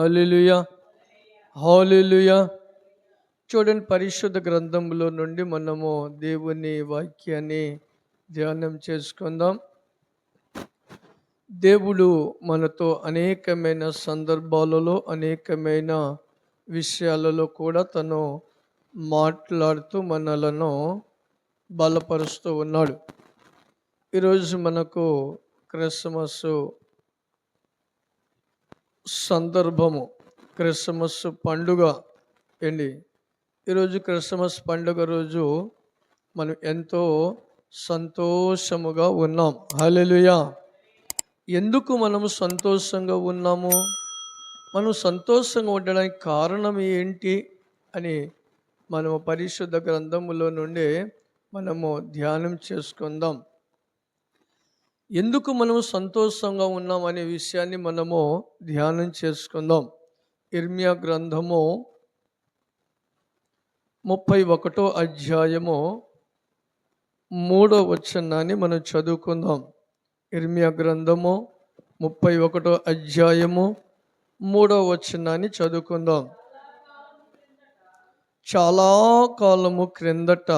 హల్లెలూయా, హల్లెలూయా. చూడండి, పరిశుద్ధ గ్రంథంలో నుండి మనము దేవుని వాక్యాన్ని ధ్యానం చేసుకుందాం. దేవుడు మనతో అనేకమైన సందర్భాలలో అనేకమైన విషయాలలో కూడా తను మాట్లాడుతూ మనలను బలపరుస్తూ ఉన్నాడు. ఈరోజు మనకు క్రిస్మస్ సందర్భము, క్రిస్మస్ పండుగ అండి. ఈరోజు క్రిస్మస్ పండుగ రోజు మనం ఎంతో సంతోషముగా ఉన్నాం. హల్లెలూయా. ఎందుకు మనము సంతోషంగా ఉన్నాము? మనం సంతోషంగా ఉండడానికి కారణం ఏంటి అని మనము పరిశుద్ధ గ్రంథములో నుండి మనము ధ్యానం చేసుకుందాం. ఎందుకు మనము సంతోషంగా ఉన్నాం అనే విషయాన్ని మనము ధ్యానం చేసుకుందాం. ఇర్మియా గ్రంథము 31వ అధ్యాయము 3వ వచనాన్ని మనం చదువుకుందాం. ఇర్మియా గ్రంథము 31వ అధ్యాయము 3వ వచనాన్ని చదువుకుందాం. చాలా కాలము క్రిందట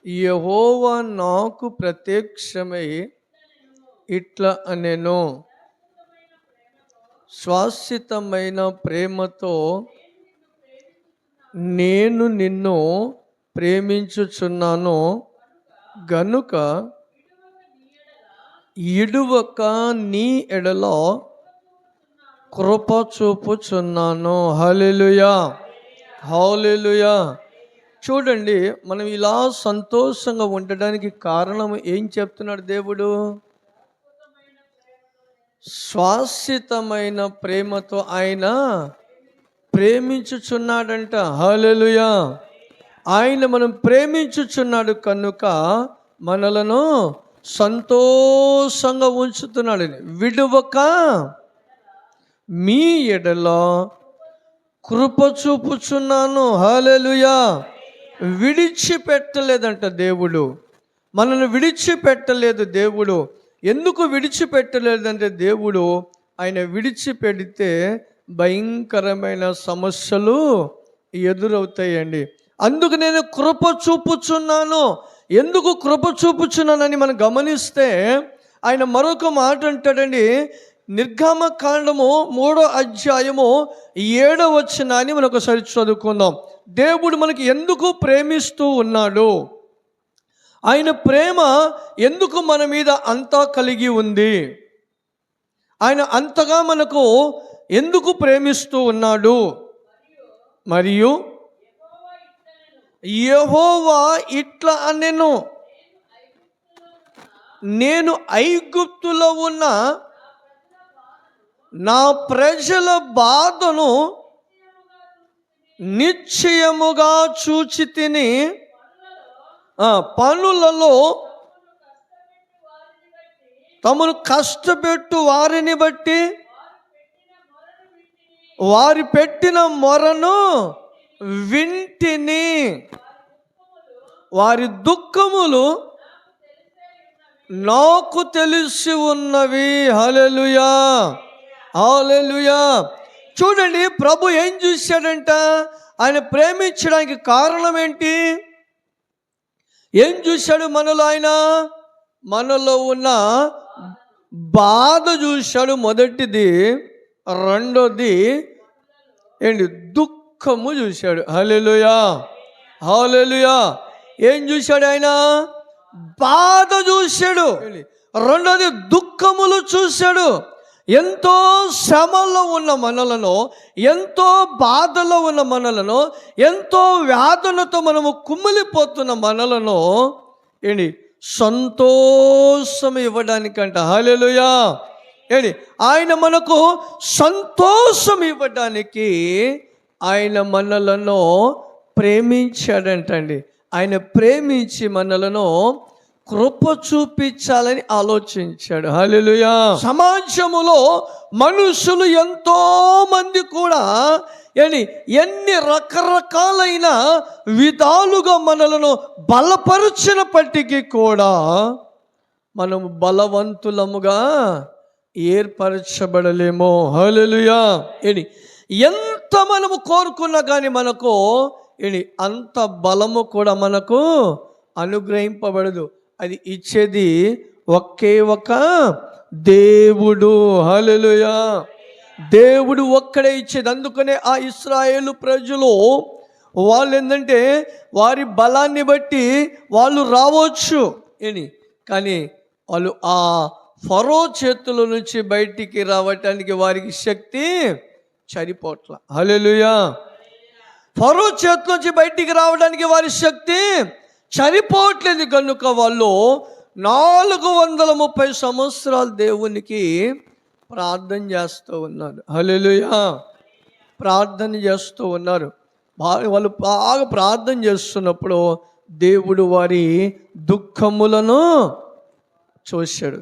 యెహోవా నాకు ప్రత్యక్షమై ఇట్లా అనెను, శాశ్వతమైన ప్రేమతో నేను నిన్ను ప్రేమించుచున్నాను గనుక ఇడువక నీ ఎడల కృప చూపుచున్నాను. హల్లెలూయా, హల్లెలూయా. చూడండి, మనం ఇలా సంతోషంగా ఉండడానికి కారణం ఏం చెప్తున్నాడు దేవుడు? శాశ్వతమైన ప్రేమతో ఆయన ప్రేమించుచున్నాడంట. హల్లెలూయా. ఆయన మనం ప్రేమించుచున్నాడు కనుక మనలను సంతోషంగా ఉంచుతున్నాడు. విడువక మీ ఎడల కృప చూపుచున్నాను. హల్లెలూయా. విడిచిపెట్టలేదంట దేవుడు, మనల్ని విడిచిపెట్టలేదు దేవుడు. ఎందుకు విడిచిపెట్టలేదంటే దేవుడు ఆయన విడిచిపెడితే భయంకరమైన సమస్యలు ఎదురవుతాయండి. అందుకు నేను కృప చూపుచున్నాను. ఎందుకు కృప చూపుచున్నానని మనం గమనిస్తే ఆయన మరొక మాట అంటాడండి. నిర్గమకాండము 3వ అధ్యాయము 7వ వచనాన్ని మనం ఒకసారి చదువుకుందాం. దేవుడు మనకి ఎందుకు ప్రేమిస్తూ ఉన్నాడు, ఆయన ప్రేమ ఎందుకు మన మీద అంతా కలిగి ఉంది, ఆయన అంతగా మనకు ఎందుకు ప్రేమిస్తూ ఉన్నాడు. మరియు యెహోవా ఇట్లా అనెను, నేను ఐగుప్తులో ఉన్న నా ప్రజల బాధను నిశ్చయముగా చూచి తిని, పనులలో తమను కష్టపెట్టు వారిని బట్టి వారి పెట్టిన మొరను వింటిని, వారి దుఃఖములు నాకు తెలిసి ఉన్నవి. హల్లెలూయా, హల్లెలూయా. చూడండి, ప్రభు ఏం చూశాడంట? ఆయన ప్రేమించడానికి కారణం ఏంటి? ఏం చూశాడు మనలో? ఆయన మనలో ఉన్న బాధ చూశాడు, మొదటిది. రెండోది ఏంటి? దుఃఖము చూశాడు. హల్లెలూయా, హల్లెలూయా. ఏం చూశాడు ఆయన? బాధ చూశాడు. రెండోది దుఃఖములు చూశాడు. ఎంతో శ్రమలో ఉన్న మనలను, ఎంతో బాధలో ఉన్న మనలను, ఎంతో వ్యాధులతో మనము కుమిలిపోతున్న మనలను ఏంటి సంతోషం ఇవ్వడానికంట. హల్లెలూయా. ఏంటి? ఆయన మనకు సంతోషం ఇవ్వడానికి ఆయన మనలను ప్రేమించాడంటండి. ఆయన ప్రేమించి మనలను కృప చూపించాలని ఆలోచించాడు. హల్లెలూయా. సమాజములో మనుషులు ఎంతో మంది కూడా ఎన్ని రకరకాలైన విధాలుగా మనలను బలపరిచినప్పటికీ కూడా మనం బలవంతులముగా ఏర్పరచబడలేమో. హల్లెలూయా. ఏంటి ఎంత మనము కోరుకున్నా కానీ మనకు ఏంటి అంత బలము కూడా మనకు అనుగ్రహింపబడదు. అది ఇచ్చేది ఒకే ఒక దేవుడు. హల్లెలూయా. దేవుడు ఒక్కడే ఇచ్చేది. అందుకనే ఆ ఇశ్రాయేలు ప్రజలు వాళ్ళు ఏంటంటే వారి బలాన్ని బట్టి వాళ్ళు రావచ్చు కానీ వాళ్ళు ఆ ఫరో చేతుల నుంచి బయటికి రావటానికి వారికి శక్తి సరిపోట్ల. హల్లెలూయా. ఫరో చేతుల నుంచి బయటికి రావడానికి వారి శక్తి సరిపోవట్లేదు కనుక వాళ్ళు 430 సంవత్సరాలు దేవునికి ప్రార్థన చేస్తూ ఉన్నారు. హల్లెలూయా. ప్రార్థన చేస్తూ ఉన్నారు. వాళ్ళు బాగా ప్రార్థన చేస్తున్నప్పుడు దేవుడు వారి దుఃఖములను చూశాడు.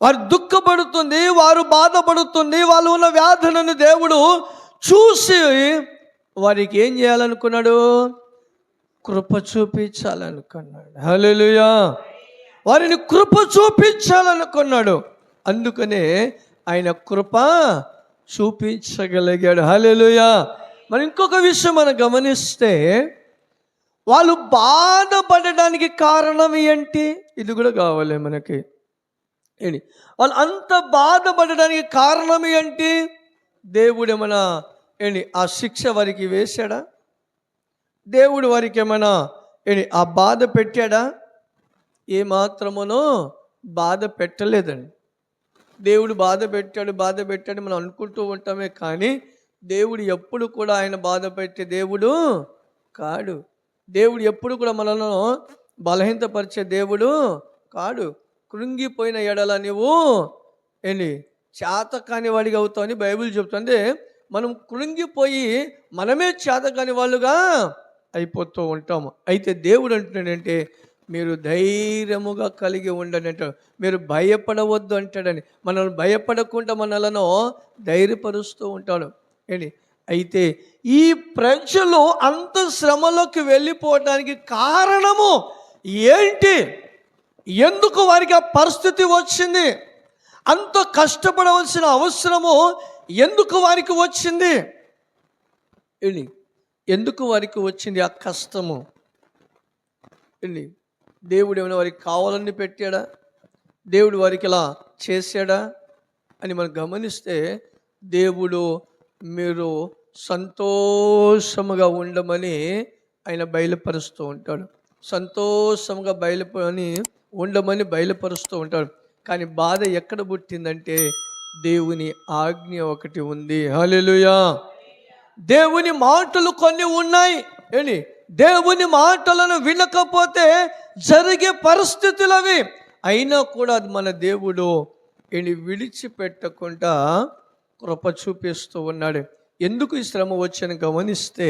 వారు దుఃఖపడుతుంది, వారు బాధపడుతుంది, వాళ్ళు ఉన్న వ్యాధులను దేవుడు చూసి వారికి ఏం చేయాలనుకున్నాడు? కృప చూపించాలనుకున్నాడు. హల్లెలూయా. వారిని కృప చూపించాలనుకున్నాడు. అందుకనే ఆయన కృప చూపించగలిగాడు. హల్లెలూయా. మరి ఇంకొక విషయం మనం గమనిస్తే వాళ్ళు బాధపడడానికి కారణం ఏంటి? ఇది కూడా కావాలి మనకి. ఏంటి వాళ్ళు అంత బాధపడడానికి కారణం ఏంటి? దేవుడు ఏమైనా ఆ శిక్ష వారికి వేశాడా? దేవుడు వారికి ఏమైనా ఆ బాధ పెట్టాడా? ఏమాత్రమునో బాధ పెట్టలేదండి. దేవుడు బాధ పెట్టాడు మనం అనుకుంటూ ఉంటామే కానీ దేవుడు ఎప్పుడు కూడా ఆయన బాధ పెట్టే దేవుడు కాడు. దేవుడు ఎప్పుడు కూడా మనలను బలహీనపరిచే దేవుడు కాడు. కృంగిపోయిన ఎడల నువ్వు చేత కాని వాడిగా అవుతావని బైబిల్ చెప్తుంది. మనం కృంగిపోయి మనమే చేత కాని వాళ్ళుగా అయిపోతూ ఉంటాము. అయితే దేవుడు అంటున్నాడంటే మీరు ధైర్యముగా కలిగి ఉండండి అంటాడు. మీరు భయపడవద్దు అంటాడని మనల్ని భయపడకుండా మనలను ధైర్యపరుస్తూ ఉంటాడు. అయితే ఈ ప్రజలు అంత శ్రమలోకి వెళ్ళిపోవడానికి కారణము ఏంటి? ఎందుకు వారికి ఆ పరిస్థితి వచ్చింది? అంత కష్టపడవలసిన అవసరము ఎందుకు వారికి వచ్చింది? ఎందుకు వారికి వచ్చింది ఆ కష్టము? దేవుడు ఏమైనా వారికి కావాలని పెట్టాడా? దేవుడు వారికి ఇలా చేశాడా అని మనం గమనిస్తే దేవుడు మీరు సంతోషముగా ఉండమని ఆయన బయలుపరుస్తూ ఉంటాడు. సంతోషంగా ఉండమని బయలుపరుస్తూ ఉంటాడు. కానీ బాధ ఎక్కడ పుట్టిందంటే దేవుని ఆజ్ఞ ఒకటి ఉంది. హల్లెలూయా. దేవుని మాటలు కొన్ని ఉన్నాయి. దేవుని మాటలను వినకపోతే జరిగే పరిస్థితులు అవి. అయినా కూడా అది మన దేవుడు విడిచిపెట్టకుండా కృప చూపిస్తూ ఉన్నాడు. ఎందుకు ఈ శ్రమ వచ్చని గమనిస్తే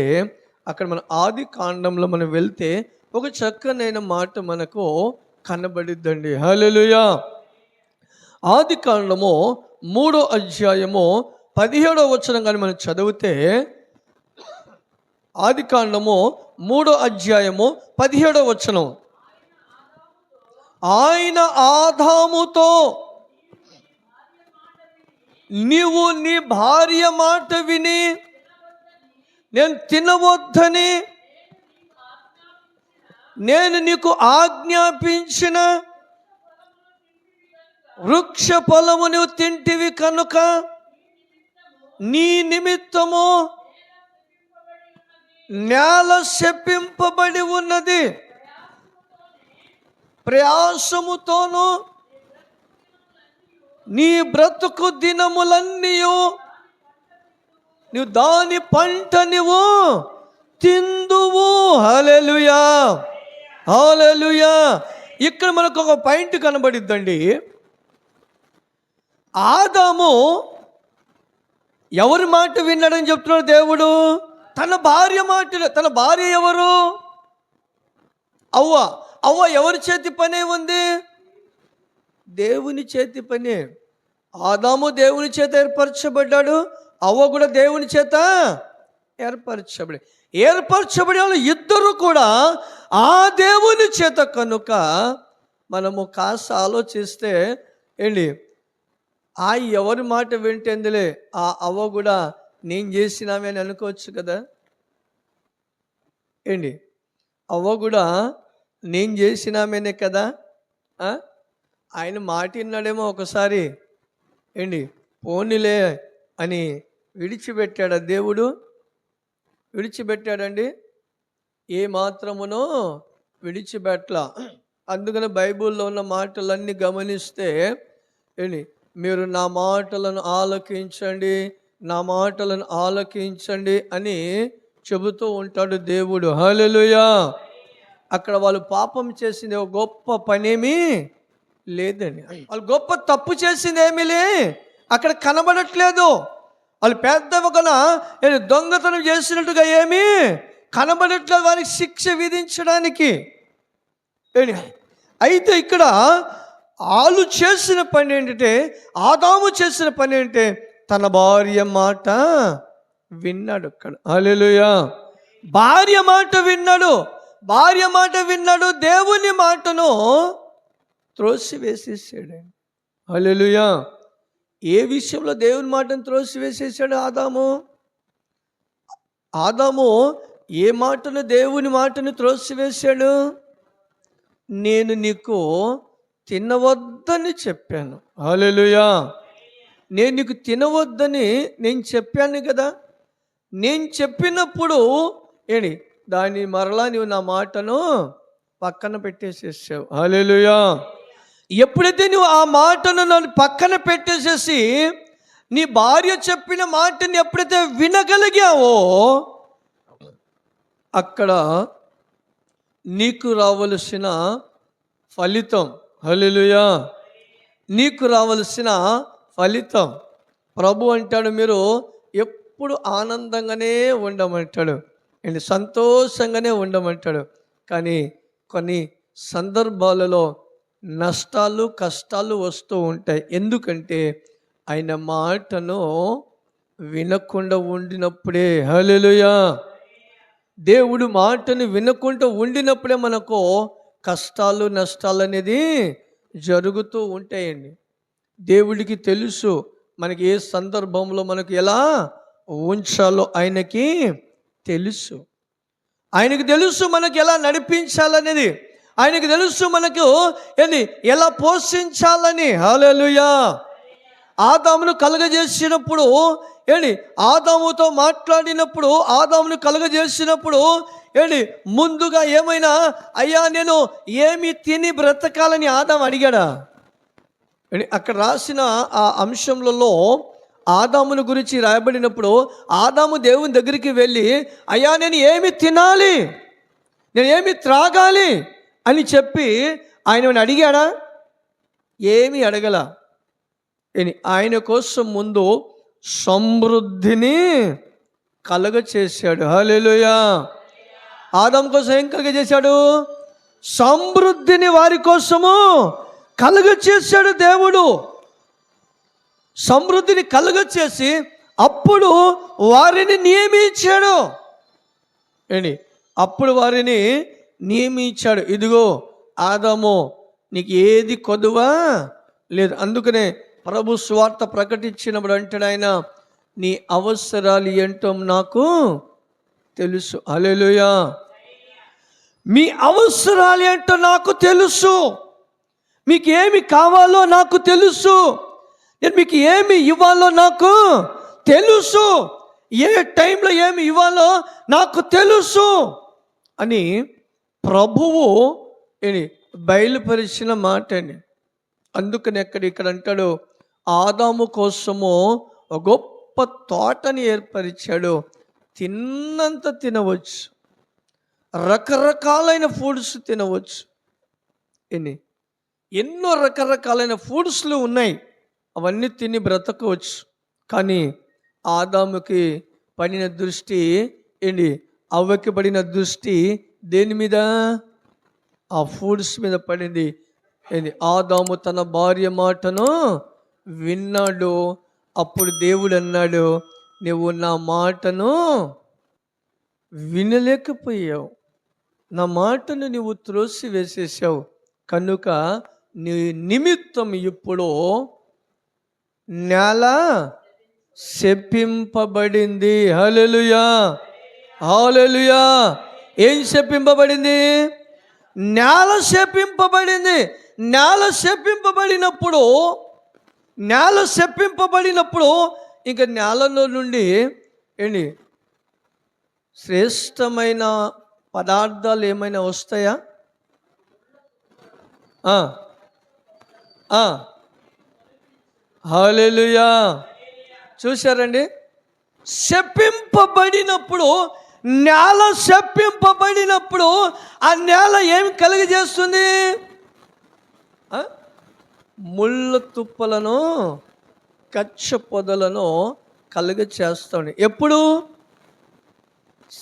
అక్కడ మన ఆది కాండంలో మనం వెళ్తే ఒక చక్కనైన మాట మనకు కనబడిద్దండి. హల్లెలూయా. ఆది కాండము 3వ అధ్యాయము 17వ వచనం కానీ మనం చదివితే, ఆది కాండము 3వ అధ్యాయము 17వ వచనం, ఆయన ఆదాముతో నీవు నీ భార్య మాట విని నేను తినవద్దని నేను నీకు ఆజ్ఞాపించిన వృక్ష ఫలము నువ్వు తింటివి కనుక నీ నిమిత్తము నేల శపింపబడి ఉన్నది, ప్రయాసముతోను నీ బ్రతుకు దినములన్నీ నువ్వు దాని పంట నువ్వు తిందువు. హల్లెలూయా. హల్లెలూయా. ఇక్కడ మనకు ఒక పాయింట్ కనబడిద్దండి. ఆదాము ఎవరి మాట విన్నాడని చెప్తున్నాడు దేవుడు? తన భార్య మాట. తన భార్య ఎవరు? అవ్వ ఎవరి చేతి పనే ఉంది? దేవుని చేతి పనే. ఆదాము దేవుని చేత ఏర్పరచబడ్డాడు, అవ్వ కూడా దేవుని చేత ఏర్పరచబడి వాళ్ళు ఇద్దరు కూడా ఆ దేవుని చేత. కనుక మనము కాస్త ఆలోచిస్తే ఆ ఎవరి మాట వింటేందులే ఆ అవ్వ కూడా నేను చేసినామే అని అనుకోవచ్చు కదా. ఏంటి, అవ్వ కూడా నేను చేసినామేనే కదా. ఆయన మాట విన్నాడేమో ఒకసారి, ఏంటి పోనీలే అని విడిచిపెట్టాడా దేవుడు? విడిచిపెట్టాడండి? ఏ మాత్రమునో విడిచిపెట్ల. అందుకని బైబిల్లో ఉన్న మాటలన్నీ గమనిస్తే ఏంటి, మీరు నా మాటలను ఆలకించండి, నా మాటలను ఆలకించండి అని చెబుతూ ఉంటాడు దేవుడు. హల్లెలూయా. అక్కడ వాళ్ళు పాపం చేసింది ఒక గొప్ప పనేమీ లేదండి. వాళ్ళు గొప్ప తప్పు చేసింది ఏమీ అక్కడ కనబడట్లేదు. వాళ్ళు పెద్దవగన దొంగతనం చేసినట్టుగా ఏమీ కనబడట్లేదు వారికి శిక్ష విధించడానికి. అయితే ఇక్కడ వాళ్ళు చేసిన పని ఏంటంటే, ఆదాము చేసిన పని ఏంటంటే తన భార్య మాట విన్నాడు. అక్కడ హల్లెలూయా. భార్య మాట విన్నాడు, భార్య మాట విన్నాడు, దేవుని మాటను త్రోసివేసేసాడు. హల్లెలూయా. ఏ విషయంలో దేవుని మాటను త్రోసివేసేసాడు ఆదాము? ఆదాము ఏ మాటను, దేవుని మాటను త్రోసివేశాడు? నేను నీకు తినవద్దని చెప్పాను. హల్లెలూయా. నేను నీకు తినవద్దని నేను చెప్పాను కదా. నేను చెప్పినప్పుడు ఏంటి, దాన్ని మరలా నువ్వు నా మాటను పక్కన పెట్టేసేసావు. హల్లెలూయా. ఎప్పుడైతే నువ్వు ఆ మాటను నన్ను పక్కన పెట్టేసేసి నీ భార్య చెప్పిన మాటని ఎప్పుడైతే వినగలిగావో అక్కడ నీకు రావలసిన ఫలితం, హల్లెలూయా, నీకు రావలసిన ఫలితం. ప్రభు అంటాడు మీరు ఎప్పుడు ఆనందంగానే ఉండమంటాడు, సంతోషంగానే ఉండమంటాడు. కానీ కొన్ని సందర్భాలలో నష్టాలు కష్టాలు వస్తూ ఉంటాయి. ఎందుకంటే ఆయన మాటను వినకుండా ఉండినప్పుడే. హల్లెలూయా. దేవుడు మాటను వినకుండా ఉండినప్పుడే మనకు కష్టాలు నష్టాలు అనేది జరుగుతూ ఉంటాయండి. దేవుడికి తెలుసు మనకి ఏ సందర్భంలో మనకు ఎలా ఉంచాలో ఆయనకి తెలుసు. ఆయనకి తెలుసు మనకి ఎలా నడిపించాలనేది, ఆయనకి తెలుసు మనకు ఎలా పోషించాలని. హల్లెలూయా. ఆదామును కలగజేసినప్పుడు ఆదాముతో మాట్లాడినప్పుడు, ఆదామును కలగజేసినప్పుడు ముందుగా ఏమైనా అయ్యా నేను ఏమి తిని బ్రతకాలని ఆదాము అడిగాడా? అక్కడ రాసిన ఆ అంశంలో ఆదామును గురించి రాయబడినప్పుడు ఆదాము దేవుని దగ్గరికి వెళ్ళి అయ్యా నేను ఏమి తినాలి, నేను ఏమి త్రాగాలి అని చెప్పి ఆయన అడిగాడా? ఏమి అడగల. ఆయన కోసం ముందు సమృద్ధిని కలుగ చేశాడు. హల్లెలూయా. ఆదాము కోసం ఏం కలుగ చేశాడు? సమృద్ధిని వారి కోసము కలుగ చేశాడు దేవుడు. సమృద్ధిని కలుగ చేసి అప్పుడు వారిని నియమించాడు. అప్పుడు వారిని నియమించాడు. ఇదిగో ఆదాము నీకు ఏది కొదువా లేదు. అందుకనే ప్రభు స్వార్థ ప్రకటించినప్పుడు అంటాడు ఆయన, నీ అవసరాలు ఏంటో నాకు తెలుసు. హల్లెలూయా. మీ అవసరాలు ఏంటో నాకు తెలుసు, మీకు ఏమి కావాలో నాకు తెలుసు, నేను మీకు ఏమి ఇవ్వాలో నాకు తెలుసు, ఏ టైంలో ఏమి ఇవ్వాలో నాకు తెలుసు అని ప్రభువు బయలుపరిచిన మాట అండి. అందుకని ఇక్కడ అంటాడు ఆదాము కోసము ఒక గొప్ప తోటని ఏర్పరిచాడు. తిన్నంత తినవచ్చు, రకరకాలైన ఫుడ్స్ తినవచ్చు. ఎన్నో రకరకాలైన ఫుడ్స్లు ఉన్నాయి, అవన్నీ తిని బ్రతకవచ్చు. కానీ ఆదాముకి పడిన దృష్టి అవ్వకి పడిన దృష్టి దేని మీద? ఆ ఫుడ్స్ మీద పడింది. ఆదాము తన భార్య మాటను విన్నాడు. అప్పుడు దేవుడు అన్నాడు, నువ్వు నా మాటను వినలేకపోయావు, నా మాటను నువ్వు త్రోసి వేసేసావు, కనుక నీ నిమిత్తం ఇప్పుడు నేల శపింపబడింది. హల్లెలూయా, హల్లెలూయా. ఏం శపింపబడింది? నేల శపింపబడింది. నేల శపింపబడినప్పుడు ఇంకా నేలలో నుండి ఏంటి శ్రేష్టమైన పదార్థాలు ఏమైనా వస్తాయా? హల్లెలూయా. చూశారండి, శపింపబడినప్పుడు, నేల శపింపబడినప్పుడు ఆ నేల ఏమి కలుగజేస్తుంది? ముళ్ళ తుప్పలను, కచ్చ పొదలను కలుగజేస్తుంది. ఎప్పుడు?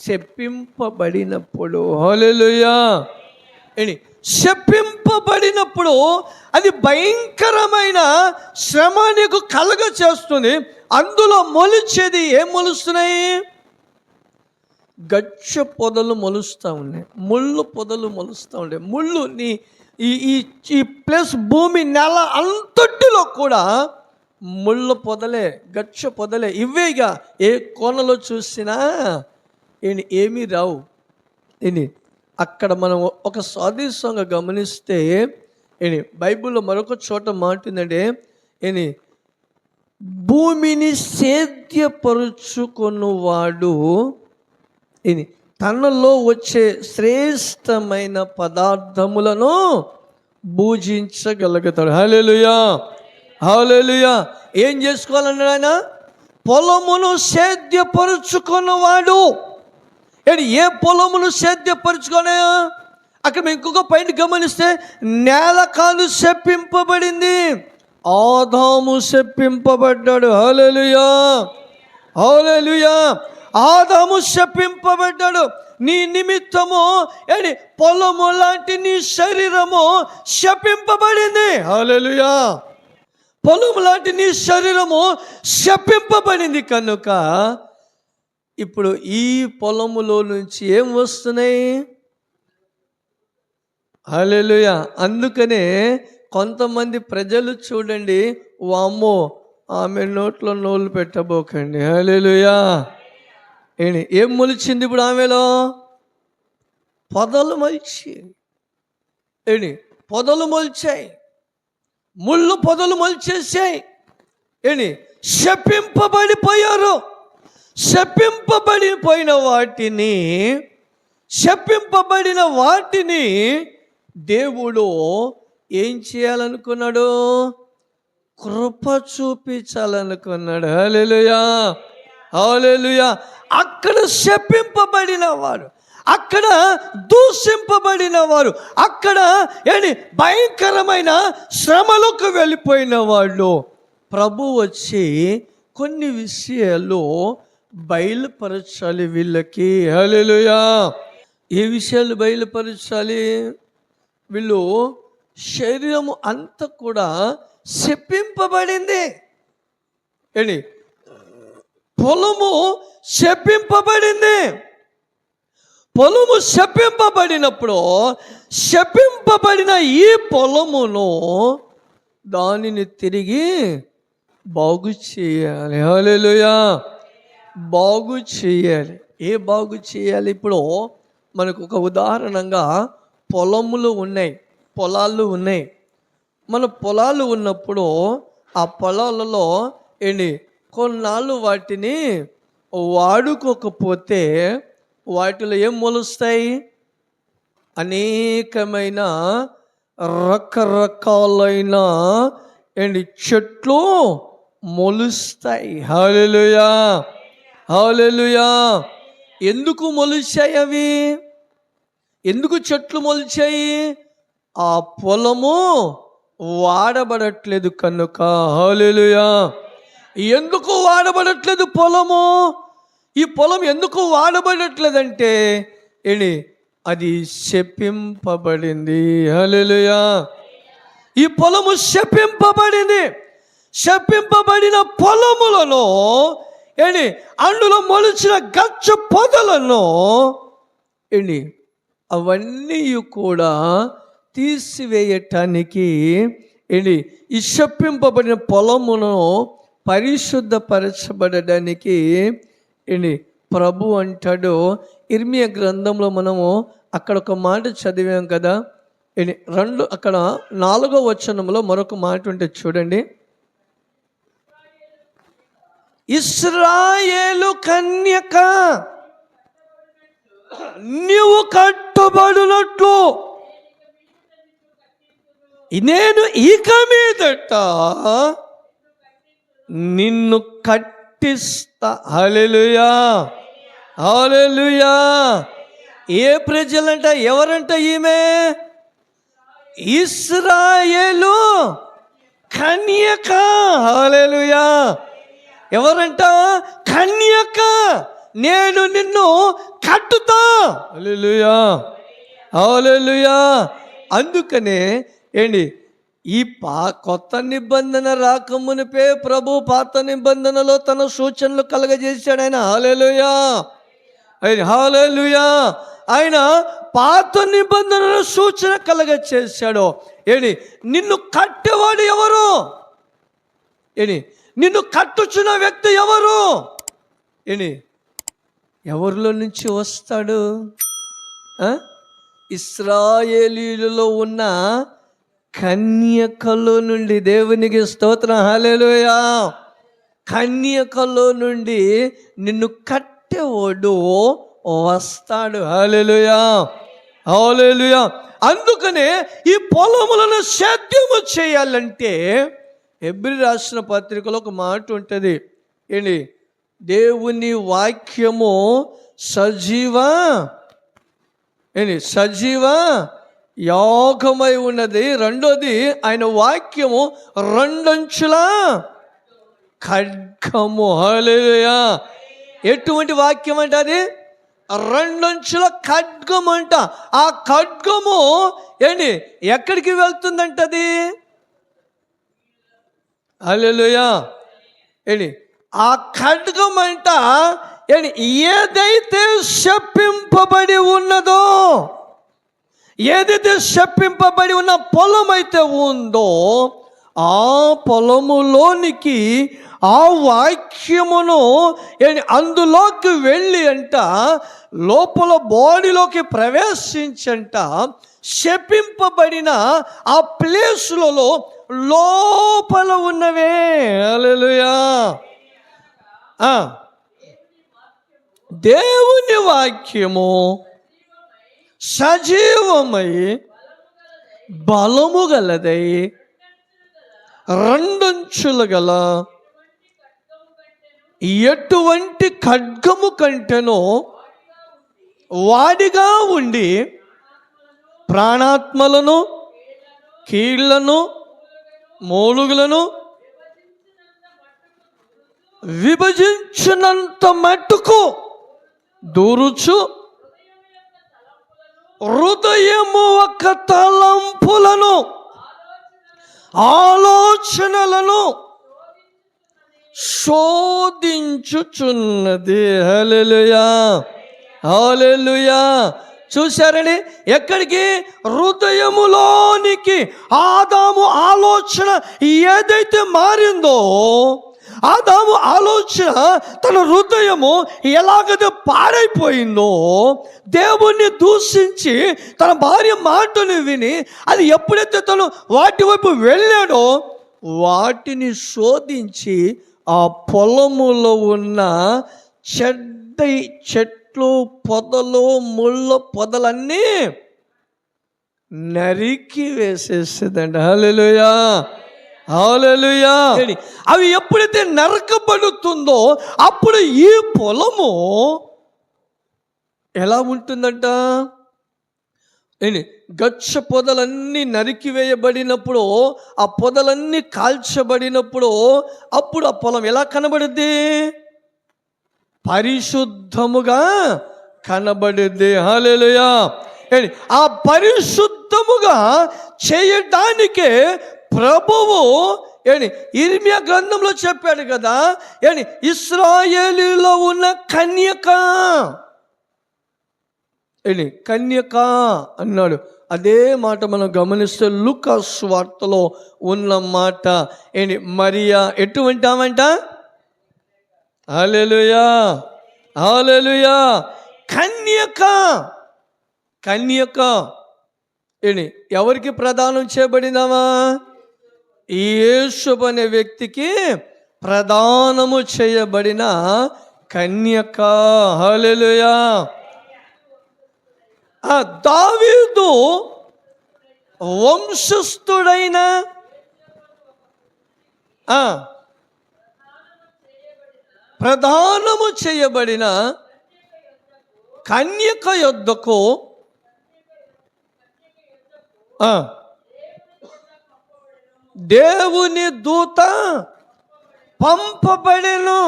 శపింపబడినప్పుడు. హల్లెలూయా. శపింపబడినప్పుడు అది భయంకరమైన శ్రమ నీకు కలుగ చేస్తుంది. అందులో మొలిచేది ఏం మొలుస్తున్నాయి? గచ్చ పొదలు మొలుస్తూ ఉన్నాయి, ముళ్ళు పొదలు మొలుస్తూ ఉండే. ముళ్ళు నీ ఈ ప్లస్ భూమి నేల అంతటిలో కూడా ముళ్ళ పొదలే, గచ్చ పొదలే. ఇవేగా ఏ కోణలో చూసినా ఏమీ రావు. అక్కడ మనం ఒక సాదృశ్యంగా గమనిస్తే బైబిల్లో మరొక చోట మాట్లాడిందంటే భూమిని సేద్యపరుచుకున్నవాడు తనలో వచ్చే శ్రేష్టమైన పదార్థములను భుజించగలుగుతాడు. హల్లెలూయా, హల్లెలూయా. ఏం చేసుకోవాలన్నాడు ఆయన? పొలమును సేద్యపరుచుకున్నవాడు. ఏ పొలమును సేద్యపరుచుకొని, అక్కడ మేము ఇంకొక పాయింట్ గమనిస్తే నేల కాదు శపింపబడింది, ఆదాము శపింపబడ్డాడు. హల్లెలూయా, హల్లెలూయా. ఆదాము శపింపబడ్డాడు. నీ నిమిత్తము పొలము లాంటి నీ శరీరము శపింపబడింది. హల్లెలూయా. పొలము లాంటి నీ శరీరము శపింపబడింది కనుక ఇప్పుడు ఈ పొలములో నుంచి ఏం వస్తున్నాయి? హల్లెలూయా. అందుకనే కొంతమంది ప్రజలు చూడండి, వామ్మో ఆమె నోట్లో నోళ్ళు పెట్టబోకండి. హల్లెలూయా. ఏం మొలిచింది ఇప్పుడు ఆమెలో? పొదలు మొలిచి పొదలు మొలిచాయి, ముళ్ళు పొదలు మొలిచేసాయి. శపింపబడిపోయారు. శపింపబడిన వాటిని దేవుడు ఏం చేయాలనుకున్నాడు? కృప చూపించాలనుకున్నాడు. హల్లెలూయా, హల్లెలూయా. అక్కడ శపింపబడిన వారు, అక్కడ దూషింపబడిన వారు, అక్కడ భయంకరమైన శ్రమలకు వెళ్ళిపోయిన వాళ్ళు ప్రభు వచ్చి కొన్ని విషయాలు బయలుపరచాలి వీళ్ళకి. హల్లెలూయా. ఏ విషయాలు బయలుపరచాలి? వీళ్ళు శరీరము అంతా కూడా శపింపబడింది. పొలము శపింపబడింది. పొలము శపింపబడినప్పుడు శపింపబడిన ఈ పొలమును దానిని తిరిగి బాగు చేయాలి. హల్లెలూయా. బాగు చేయాలి. బాగు చేయాలి? ఇప్పుడు మనకు ఒక ఉదాహరణగా పొలాలు ఉన్నాయి. మన పొలాలు ఉన్నప్పుడు ఆ పొలాలలో కొన్నాళ్ళు వాటిని వాడుకోకపోతే వాటిలో ఏం మొలుస్తాయి? అనేకమైన రకరకాలైన చెట్లు మొలుస్తాయి. హల్లెలూయా, హల్లెలూయా. ఎందుకు మొలిచాయి అవి? ఎందుకు చెట్లు మొలిచాయి? ఆ పొలము వాడబడట్లేదు కనుక. హల్లెలూయా. ఎందుకు వాడబడట్లేదు పొలము? ఈ పొలం ఎందుకు వాడబడట్లేదంటే అది శపింపబడింది. హల్లెలూయా. ఈ పొలము శపింపబడింది. శపింపబడిన పొలములను అందులో మొలిచిన గచ్చ పొదలను అవన్నీ కూడా తీసివేయటానికి ఈ శపింపబడిన పొలమును పరిశుద్ధపరచబడడానికి ఏంటి ప్రభు అంటాడు. ఇర్మియా గ్రంథంలో మనము అక్కడ ఒక మాట చదివాం కదా, అక్కడ 4వ వచనంలో మరొక మాట ఉంటే చూడండి. ఇశ్రాయేలు కన్యక నీవు కట్టబడినట్లు నేను ఇక మీదట నిన్ను కట్టిస్తా. హల్లెలూయా, హల్లెలూయా. ఏ ప్రజలంట, ఎవరంట ఈమె? ఇశ్రాయేలు కన్యక. హల్లెలూయా. ఎవరంట? కన్యక. నేను నిన్ను కట్టుతా. హల్లెలూయా, హల్లెలూయా. అందుకనే ఈ కొత్త నిబంధన రాకమునిపే ప్రభు పాత నిబంధనలో తన సూచనలు కలగజేశాడు ఆయన. హల్లెలూయా, హల్లెలూయా. ఆయన పాత నిబంధనల సూచన కలగజేశాడు. నిన్ను కట్టేవాడు ఎవరు? నిన్ను కట్టుచున్న వ్యక్తి ఎవరు? ఎవరిలో నుంచి వస్తాడు? ఇశ్రాయేలీయులలో ఉన్న కన్యకలో నుండి. దేవునికి స్తోత్రం. హల్లెలూయా. కన్యకలో నుండి నిన్ను కట్టేవాడు వస్తాడు. హల్లెలూయా, హల్లెలూయా. అందుకనే ఈ పొలములను సేద్యము చేయాలంటే హెబ్రీ రాసిన పత్రికలో ఒక మాట ఉంటుంది. దేవుని వాక్యము సజీవ యోగమై ఉన్నది. రెండోది ఆయన వాక్యము రెండంచుల ఖడ్గము. హల్లెలూయా. ఎటువంటి వాక్యం అంటే అది? రెండంచుల ఖడ్గం అంట. ఆ ఖడ్గము ఎక్కడికి వెళ్తుందంటది? హల్లెలూయా. ఆ ఖడ్గం అంట ఏదైతే శపింపబడి ఉన్నదో, ఏదైతే శపింపబడి ఉన్న పొలం అయితే ఉందో ఆ పొలములోనికి ఆ వాక్యమును అందులోకి వెళ్ళి అంట లోపల బాడీలోకి ప్రవేశించంట శపింపబడిన ఆ ప్లేసులలో లోపల ఉన్నవే. హల్లెలూయా. దేవుని వాక్యము సజీవమై బలము గలదై రెండంచులు గల ఎటువంటి ఖడ్గము కంటెనో వాడిగా ఉండి ప్రాణాత్మలను, కీళ్లను, మూలుగులను విభజించినంత మట్టుకు దూరుచు హృదయము ఒక తలంపులను ఆలోచనలను శోధించుచున్నది. హల్లెలూయా, హల్లెలూయా. చూశారని ఎక్కడికి? హృదయములోనికి. ఆదాము ఆలోచన ఏదైతే మారిందో, ఆదాము ఆలోచన తన హృదయము ఎలాగైతే పాడైపోయిందో, దేవుణ్ణి దూషించి తన భార్య మాటను విని అది ఎప్పుడైతే తను వాటి వైపు వెళ్ళాడో వాటిని శోధించి ఆ పొలములో ఉన్న చెట్లు, పొదలు, ముళ్ళ పొదలన్నీ నరికి వేసేస్తుందండి. హల్లెలూయా, హల్లెలూయా. అవి ఎప్పుడైతే నరకబడుతుందో అప్పుడు ఈ పొలము ఎలా ఉంటుందంట? గచ్చ పొదలన్నీ నరికివేయబడినప్పుడు, ఆ పొదలన్నీ కాల్చబడినప్పుడు అప్పుడు ఆ పొలం ఎలా కనబడుద్ది? పరిశుద్ధముగా కనబడుద్ది. హల్లెలూయా. ఆ పరిశుద్ధముగా చేయడానికే ప్రభువు ఇర్మియా గ్రంథంలో చెప్పాడు కదా, ఇశ్రాయేలులో ఉన్న కన్యక కన్యక అన్నాడు. అదే మాట మనం గమనిస్తే లూకా సువార్తలో ఉన్న మాట. మరియా ఎటువంటి ఆమంట? హల్లెలూయా, హల్లెలూయా. కన్యక. కన్యక ఎవరికి ప్రదానం చేయబడినావా? యేసు అనే వ్యక్తికి ప్రదానము చేయబడిన కన్యక. హల్లెలూయా. దావీదు వంశస్థుడైన ప్రదానము చేయబడిన కన్యక యొద్దకు దేవుని దూత పంపబడెను.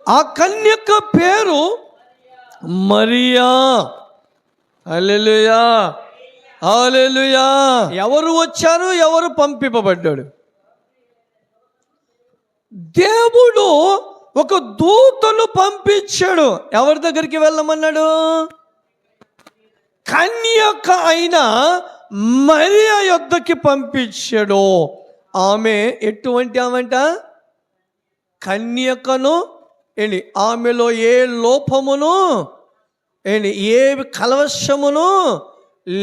ఆ కన్యక పేరు మరియా. హల్లెలూయా, హల్లెలూయా. ఎవరు వచ్చారు? ఎవరు పంపింపబడ్డాడు? దేవుడు ఒక దూతను పంపించాడు. ఎవరి దగ్గరికి వెళ్ళమన్నాడు? కన్యక అయిన మరియా యొద్దకి పంపించాడు. ఆమె ఎటువంటి ఆమెంట? కన్యకను. ఆమెలో ఏ లోపమును ఏ కలవశమును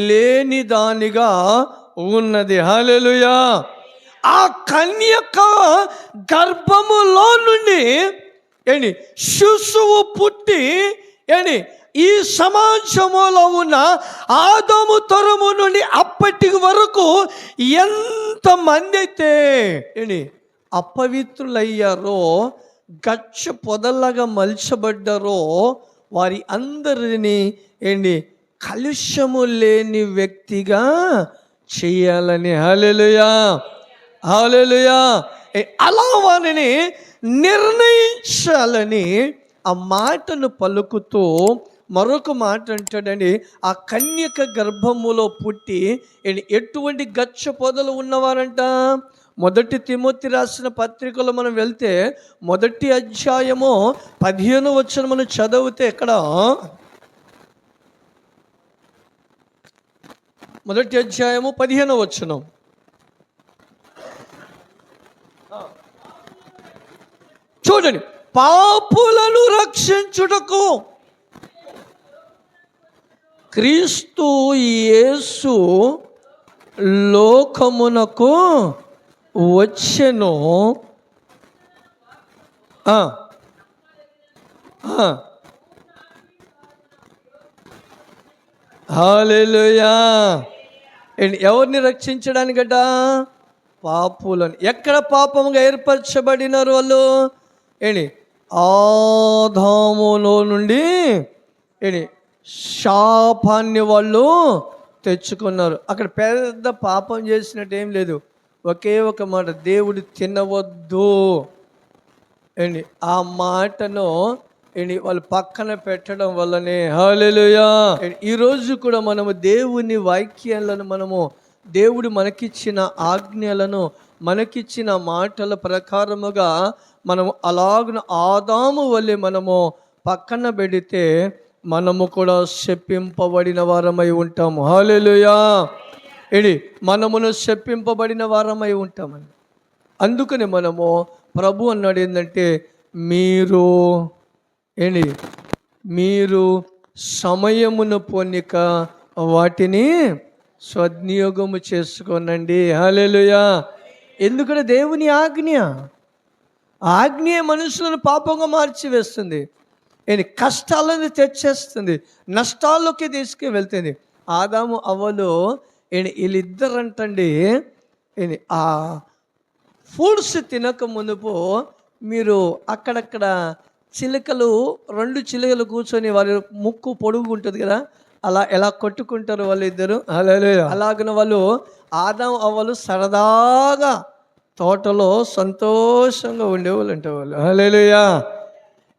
లేని దానిగా ఉన్నది. హల్లెలూయా. ఆ కన్యక గర్భములో నుండి శిశువు పుట్టి ఈ సమాజములో ఉన్న ఆదాము తరము నుండి అప్పటి వరకు ఎంతమంది అయితే అపవిత్రులయ్యారో, గచ్చ పొదల్లాగా మలచబడ్డారో, వారి అందరినీ కలుషము లేని వ్యక్తిగా చేయాలని. హల్లెలూయా, హల్లెలూయా. అలా వారిని నిర్ణయించాలని ఆ మాటను పలుకుతూ మరొక మాట అంటాడండి. ఆ కన్యక గర్భములో పుట్టి ఎటువంటి గచ్చ పొదలు ఉన్నవారంట? మొదటి తిమోతి రాసిన పత్రికలో మనం వెళ్తే మొదటి అధ్యాయము 15వ వచనం మనం చదివితే, ఇక్కడ మొదటి అధ్యాయము 15వ వచనం, చూడండి. పాపులను రక్షించుటకు క్రీస్తు యేసు లోకమునకు వచ్చెను. హల్లెలూయా. ఎవరిని రక్షించడానికట? పాపులను. ఎక్కడ పాపముగా ఏర్పరచబడినారు వాళ్ళు? ఆదాములో నుండి శాపాన్ని వాళ్ళు తెచ్చుకున్నారు. అక్కడ పెద్ద పాపం చేసినట్టు ఏం లేదు. ఒకే ఒక మాట, దేవుడు తినవద్దు. ఆ మాటను వాళ్ళు పక్కన పెట్టడం వల్లనే. హల్లెలూయా. ఈరోజు కూడా మనము దేవుని వాక్యాలను, మనము దేవుడు మనకిచ్చిన ఆజ్ఞలను, మనకిచ్చిన మాటల ప్రకారముగా మనము అలాగున ఆదాము వల్లే మనము పక్కన పెడితే మనము కూడా శపింపబడిన వారమై ఉంటాము. హల్లెలూయా. మనమును శపింపబడిన వారమై ఉంటామని. అందుకని మనము ప్రభు అన్నాడు ఏంటంటే, మీరు సమయమును పొన్నిక వాటిని సద్వినియోగము చేసుకోనండి. హల్లెలూయా. ఎందుకంటే దేవుని ఆజ్ఞ మనుషులను పాపంగా మార్చివేస్తుంది, కష్టాలను తెచ్చేస్తుంది, నష్టాల్లోకి తీసుకువెళ్తుంది. ఆదాము అవ్వలు వీళ్ళిద్దరంటండి ఆ ఫుడ్స్ తినక మునుపు మీరు అక్కడక్కడ చిలుకలు, 2 చిలుకలు కూర్చొని వారి ముక్కు పొడుగు ఉంటుంది కదా, అలా ఎలా కొట్టుకుంటారు వాళ్ళిద్దరు. అలాగన వాళ్ళు ఆదాము అవ్వలు సరదాగా తోటలో సంతోషంగా ఉండేవాళ్ళు అంటే వాళ్ళు. హల్లెలూయా.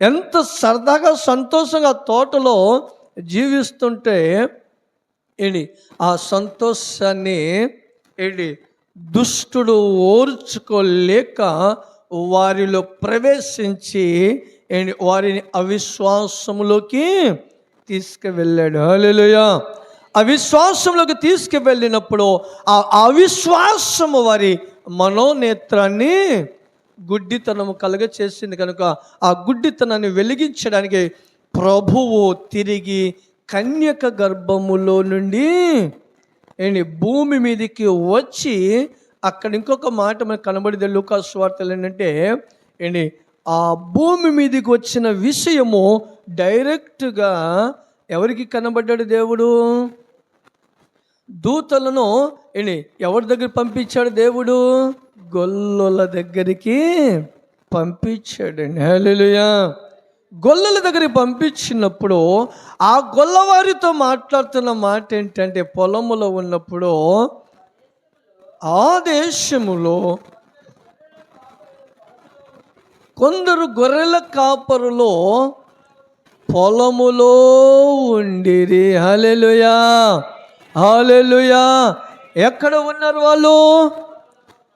ఎంత సరదాగా సంతోషంగా తోటలో జీవిస్తుంటే ఆ సంతోషాన్ని దుష్టుడు ఓర్చుకోలేక వారిలో ప్రవేశించి వారిని అవిశ్వాసములోకి తీసుకువెళ్ళాడు. హల్లెలూయా. అవిశ్వాసంలోకి తీసుకువెళ్ళినప్పుడు ఆ అవిశ్వాసము వారి మనోనేత్రాన్ని గుడ్డితనము కలుగ చేసింది కనుక ఆ గుడ్డితనాన్ని వెలిగించడానికి ప్రభువు తిరిగి కన్యక గర్భములో నుండి భూమి మీదకి వచ్చి అక్కడ ఇంకొక మాట మనకు కనబడితే లూకాసు సువార్తలు ఏంటంటే ఆ భూమి మీదకి వచ్చిన విషయము డైరెక్ట్గా ఎవరికి కనబడ్డాడు? దేవుడు దూతలను ఎవరి దగ్గర పంపించాడు? దేవుడు గొల్లల దగ్గరికి పంపించాడండి. హల్లెలూయా. గొల్లల దగ్గరికి పంపించినప్పుడు ఆ గొల్లవారితో మాట్లాడుతున్న మాట ఏంటంటే, పొలములో ఉన్నప్పుడు ఆ దేశములో కొందరు గొర్రెల కాపరులో పొలములో ఉండిరి. హల్లెలూయా, హల్లెలూయా. ఎక్కడ ఉన్నారు వాళ్ళు?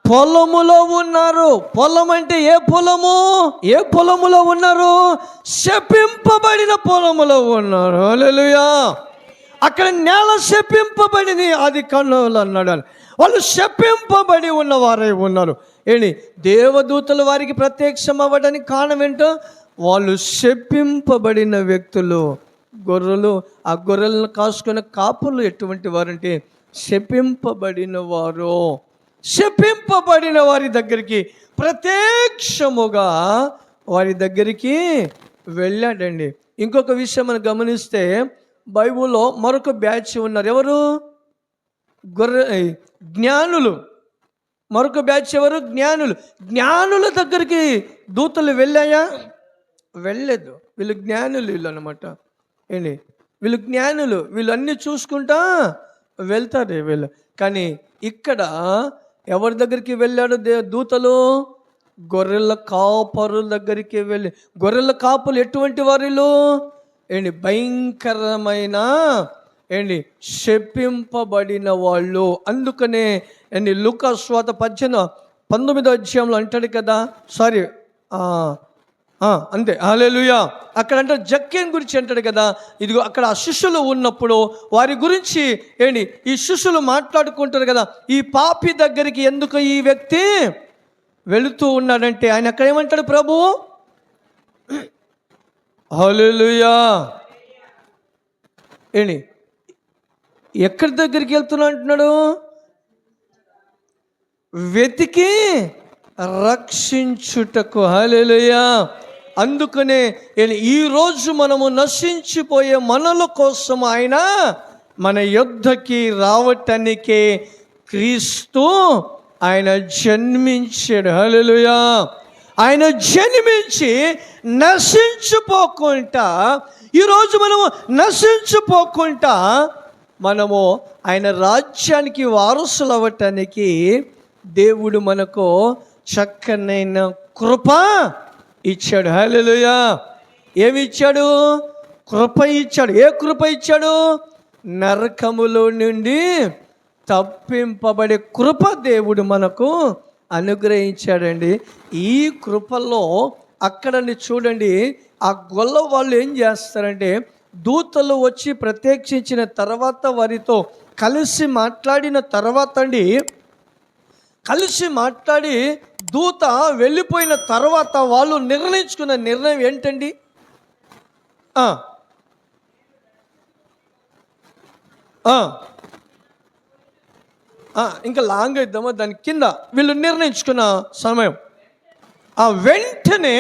పొలములో ఉన్నారు. పొలం అంటే ఏ పొలము? ఏ పొలములో ఉన్నారు? శపింపబడిన పొలములో ఉన్నారు. హల్లెలూయా. అక్కడ నేల శపింపబడింది. ఆది కాండంలో అన్నాడు, వాళ్ళు శపింపబడి ఉన్నవారై ఉన్నారు. దేవదూతలు వారికి ప్రత్యక్షం అవ్వడానికి కారణం ఏంటో, వాళ్ళు శపింపబడిన వ్యక్తులు. గొర్రెలు, ఆ గొర్రెలను కాసుకునే కాపులు ఎటువంటి వారంటే శపింపబడిన వారు. శపింపబడిన వారి దగ్గరికి ప్రత్యక్షముగా వారి దగ్గరికి వెళ్ళాడండి. ఇంకొక విషయం మనం గమనిస్తే బైబిల్లో మరొక బ్యాచ్ ఉన్నారు. ఎవరు? జ్ఞానులు. మరొక బ్యాచ్ ఎవరు? జ్ఞానులు. జ్ఞానుల దగ్గరికి దూతలు వెళ్ళాయా? వెళ్ళలేదు. వీళ్ళు జ్ఞానులు, వీళ్ళు అనమాట. వీళ్ళు జ్ఞానులు, వీళ్ళు అన్నీ చూసుకుంటా వెళ్తారు వీళ్ళు. కానీ ఇక్కడ ఎవరి దగ్గరికి వెళ్ళాడు దూతలు? గొర్రెల కాపరుల దగ్గరికి వెళ్ళి. గొర్రెల కాపులు ఎటువంటి వారిలో భయంకరమైన శపింపబడిన వాళ్ళు. అందుకనే లూకాసు సువార్త 19వ అధ్యాయంలో అంటాడు కదా, సారీ అంతే, హల్లెలూయా. అక్కడ అంటే జక్కయ్య గురించి అంటాడు కదా. ఇదిగో అక్కడ ఆ శిష్యులు ఉన్నప్పుడు వారి గురించి ఈ శిష్యులు మాట్లాడుకుంటారు కదా, ఈ పాపి దగ్గరికి ఎందుకు ఈ వ్యక్తి వెళుతూ ఉన్నాడంటే ఆయన అక్కడ ఏమంటాడు? ప్రభువు, హల్లెలూయా, ఎక్కడి దగ్గరికి వెళ్తున్నా అంటున్నాడు? వెతికి రక్షించుటకు. హల్లెలూయా. అందుకనే ఈరోజు మనము నశించిపోయే మనల కోసం ఆయన మన యుద్ధకి రావటానికే క్రీస్తు ఆయన జన్మించాడు. హల్లెలూయా. ఆయన జన్మించి నశించిపోకుండా, ఈరోజు మనము నశించిపోకుండా మనము ఆయన రాజ్యానికి వారసులు అవ్వటానికి దేవుడు మనకు చక్కనైన కృప ఇచ్చాడు. హల్లెలూయా. ఏమి ఇచ్చాడు? కృప ఇచ్చాడు. ఏ కృప ఇచ్చాడు? నరకములో నుండి తప్పింపబడే కృప దేవుడు మనకు అనుగ్రహించాడండి. ఈ కృపలో అక్కడని చూడండి, ఆ గొల్ల వాళ్ళు ఏం చేస్తారంటే, దూతలు వచ్చి ప్రత్యక్షించిన తర్వాత వారితో కలిసి మాట్లాడిన తర్వాత కలిసి మాట్లాడి దూత వెళ్ళిపోయిన తర్వాత వాళ్ళు నిర్ణయించుకున్న నిర్ణయం ఏంటండి? ఇంకా లాంగ్ అయిద్దామా దాని కింద వీళ్ళు నిర్ణయించుకున్న సమయం వెంటనే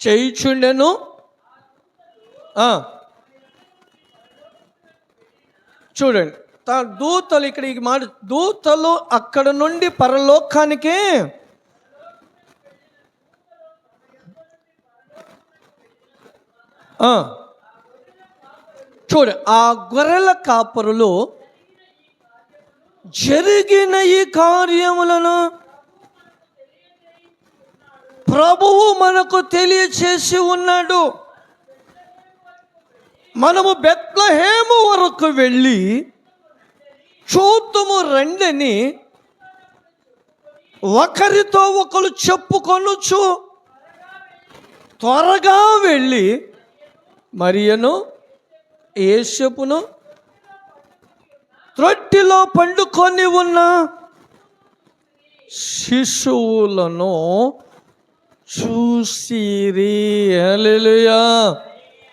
చేయిచుండెను. చూడండి, దూతలు ఇక్కడ ఈ మాట, దూతలు అక్కడ నుండి పరలోకానికి చూడ ఆ గొర్రెల కాపరులు జరిగిన ఈ కార్యములను ప్రభువు మనకు తెలియచేసి ఉన్నాడు. మనము బెత్లెహేము వరకు వెళ్ళి చూద్దుము రండని ఒకరితో ఒకరు చెప్పుకొనుచు త్వరగా వెళ్ళి మరియను యేసుపును త్రొట్టిలో పండుకొని ఉన్న శిశువులను చూసిరి. హల్లెలూయా,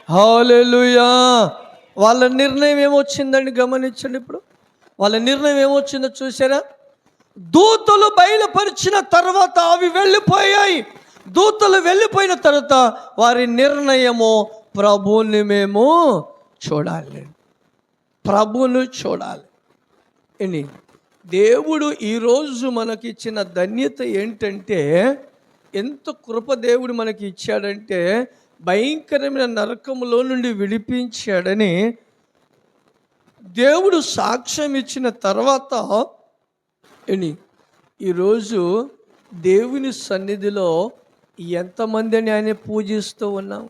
హల్లెలూయా. వాళ్ళ నిర్ణయం ఏమొచ్చిందండి గమనించండి. ఇప్పుడు వాళ్ళ నిర్ణయం ఏమొచ్చిందో చూసారా? దూతలు బయలుపరిచిన తర్వాత అవి వెళ్ళిపోయాయి. దూతలు వెళ్ళిపోయిన తర్వాత వారి నిర్ణయము, ప్రభువుని మేము చూడాలి, ప్రభువును చూడాలి. అని దేవుడు ఈరోజు మనకిచ్చిన ధన్యత ఏంటంటే, ఎంత కృప దేవుడు మనకి ఇచ్చాడంటే, భయంకరమైన నరకములో నుండి విడిపించాడని దేవుడు సాక్ష్యం ఇచ్చిన తర్వాత ఈరోజు దేవుని సన్నిధిలో ఎంతమందిని ఆయన పూజిస్తూ ఉన్నాము,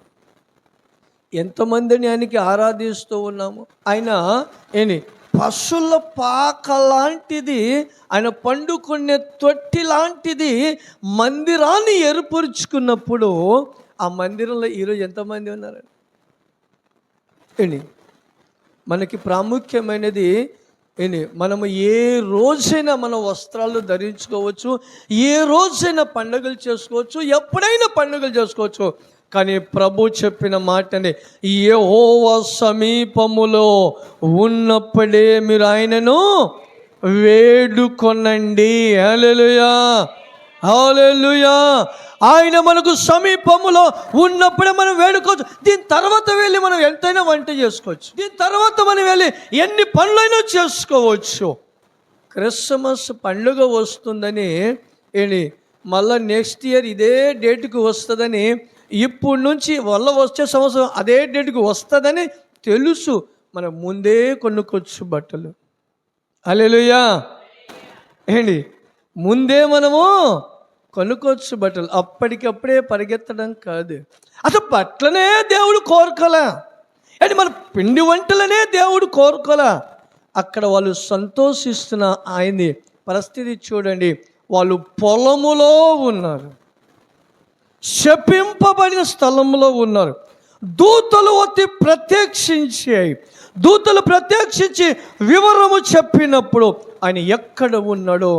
ఎంతమందిని ఆయనకి ఆరాధిస్తూ ఉన్నాము. ఆయన పశువుల పాక లాంటిది, ఆయన పండుకునే తొట్టి లాంటిది మందిరాన్ని ఏర్పరుచుకున్నప్పుడు ఆ మందిరంలో ఈరోజు ఎంతమంది ఉన్నారండి? మనకి ప్రాముఖ్యమైనది మనము ఏ రోజైనా మన వస్త్రాలు ధరించుకోవచ్చు, ఏ రోజైనా పండుగలు చేసుకోవచ్చు, ఎప్పుడైనా పండుగలు చేసుకోవచ్చు. కానీ ప్రభు చెప్పిన మాటని, యెహోవా సమీపములో ఉన్నప్పుడే మీరు ఆయనను వేడుకొనండి. హల్లెలూయా, హల్లెలూయా. ఆయన మనకు సమీపములో ఉన్నప్పుడే మనం వేడుకోవచ్చు. దీని తర్వాత వెళ్ళి మనం ఎంతైనా వంట చేసుకోవచ్చు, దీని తర్వాత మనం వెళ్ళి ఎన్ని పనులైనా చేసుకోవచ్చు. క్రిస్మస్ పండుగ వస్తుందని మళ్ళీ నెక్స్ట్ ఇయర్ ఇదే డేట్కి వస్తుందని, ఇప్పుడు నుంచి వచ్చే సంవత్సరం అదే డేట్కి వస్తుందని తెలుసు, మనం ముందే కొనుక్కోవచ్చు బట్టలు. హల్లెలూయా. ముందే మనము కొనుక్కోవచ్చు బట్టలు. అప్పటికప్పుడే పరిగెత్తడం కాదు. అసలు బట్టలనే దేవుడు కోరుకోలే, మన పిండి వంటలనే దేవుడు కోరుకోలే. అక్కడ వాళ్ళు సంతోషిస్తున్న ఆయన్ని పరిస్థితి చూడండి. వాళ్ళు పొలములో ఉన్నారు, శపింపబడిన స్థలంలో ఉన్నారు. దూతలు వచ్చి ప్రత్యక్షించాయి. దూతలు ప్రత్యక్షించి వివరము చెప్పినప్పుడు ఆయన ఎక్కడ ఉన్నాడో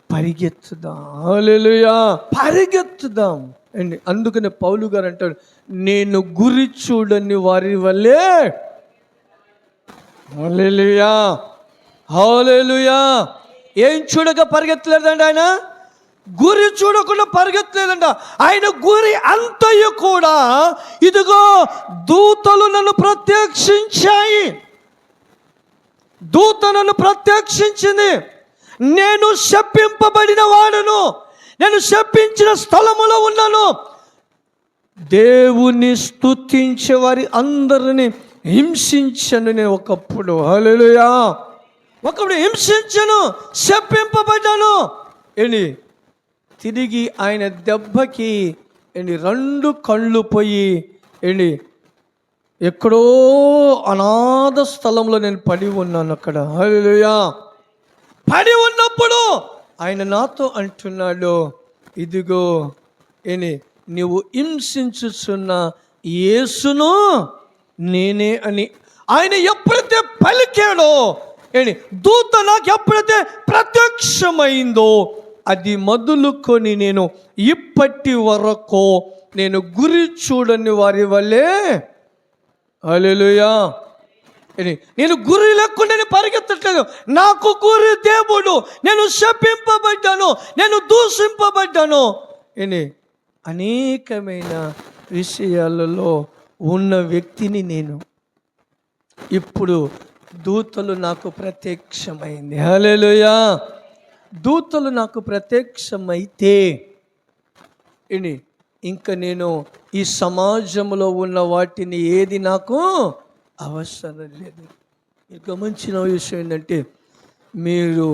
పరిగెత్తుదాం. హల్లెలూయా, పరిగెత్తుదాం అండి. అందుకనే పౌలు గారు అంటాడు, నేను గురి చూడని వారి వల్లే. హల్లెలూయా, హల్లెలూయా. ఏం చూడక పరిగెత్తలేదండి ఆయన? గురి చూడకుండా పరిగెత్తలేదంట. ఆయన గురి అంతయు కూడా, ఇదిగో దూతలు నన్ను ప్రత్యక్షించాయి, దూత నన్ను ప్రత్యక్షించింది, నేను శపింపబడిన వాడును, నేను శపించిన స్థలములో ఉన్నాను, దేవుని స్తుతించే వారి అందరిని హింసించను నేను ఒకప్పుడు. హల్లెలూయా. ఒకప్పుడు హింసించను, శపింపబడ్డాను. తిరిగి ఆయన దెబ్బకి రెండు కళ్ళు పోయి ఎక్కడో అనాథ స్థలంలో నేను పడి ఉన్నాను అక్కడ. హల్లెలూయా. పడి ఉన్నప్పుడు ఆయన నాతో అంటున్నాడు, ఇదిగో నీవు హింసించుచున్న యేసును నేనే అని. ఆయన ఎప్పుడైతే పలికాడో, దూత నాకు ఎప్పుడైతే ప్రత్యక్షమైందో, అది మొదలుకొని నేను ఇప్పటి వరకు నేను గురి చూడని వారి వల్లే. హల్లెలూయా. నేను గురి లేకుండా నేను పరిగెత్తట్లేదు, నాకు గురి దేవుడు. నేను శపింపబడ్డాను, నేను దూషింపబడ్డాను, అనేకమైన విషయాలలో ఉన్న వ్యక్తిని నేను. ఇప్పుడు దూతలు నాకు ప్రత్యక్షమైంది. హల్లెలూయా. దూతలు నాకు ప్రత్యక్షమైతే ఇంకా నేను ఈ సమాజంలో ఉన్న వాటిని ఏది నాకు అవసరం లేదు. మీరు గమనించిన విషయం ఏంటంటే, మీరు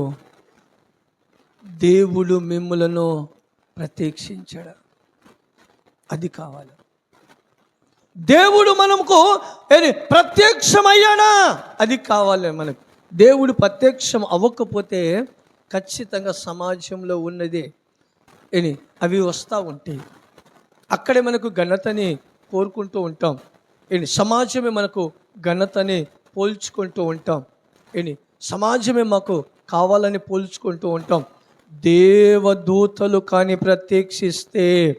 దేవుడు మిమ్మలను ప్రత్యక్షించాడు, అది కావాలి. దేవుడు మనకు ప్రత్యక్షమయ్యాడా, అది కావాలి మనకు. దేవుడు ప్రత్యక్షం అవ్వకపోతే ఖచ్చితంగా సమాజంలో ఉన్నది అవి వస్తూ ఉంటాయి. అక్కడే మనకు ఘనతని కోరుకుంటూ ఉంటాం. సమాజమే మనకు ఘనతని పోల్చుకుంటూ ఉంటాం. సమాజమే మాకు కావాలని పోల్చుకుంటూ ఉంటాం. దేవదూతలు కానీ ప్రత్యక్షిస్తే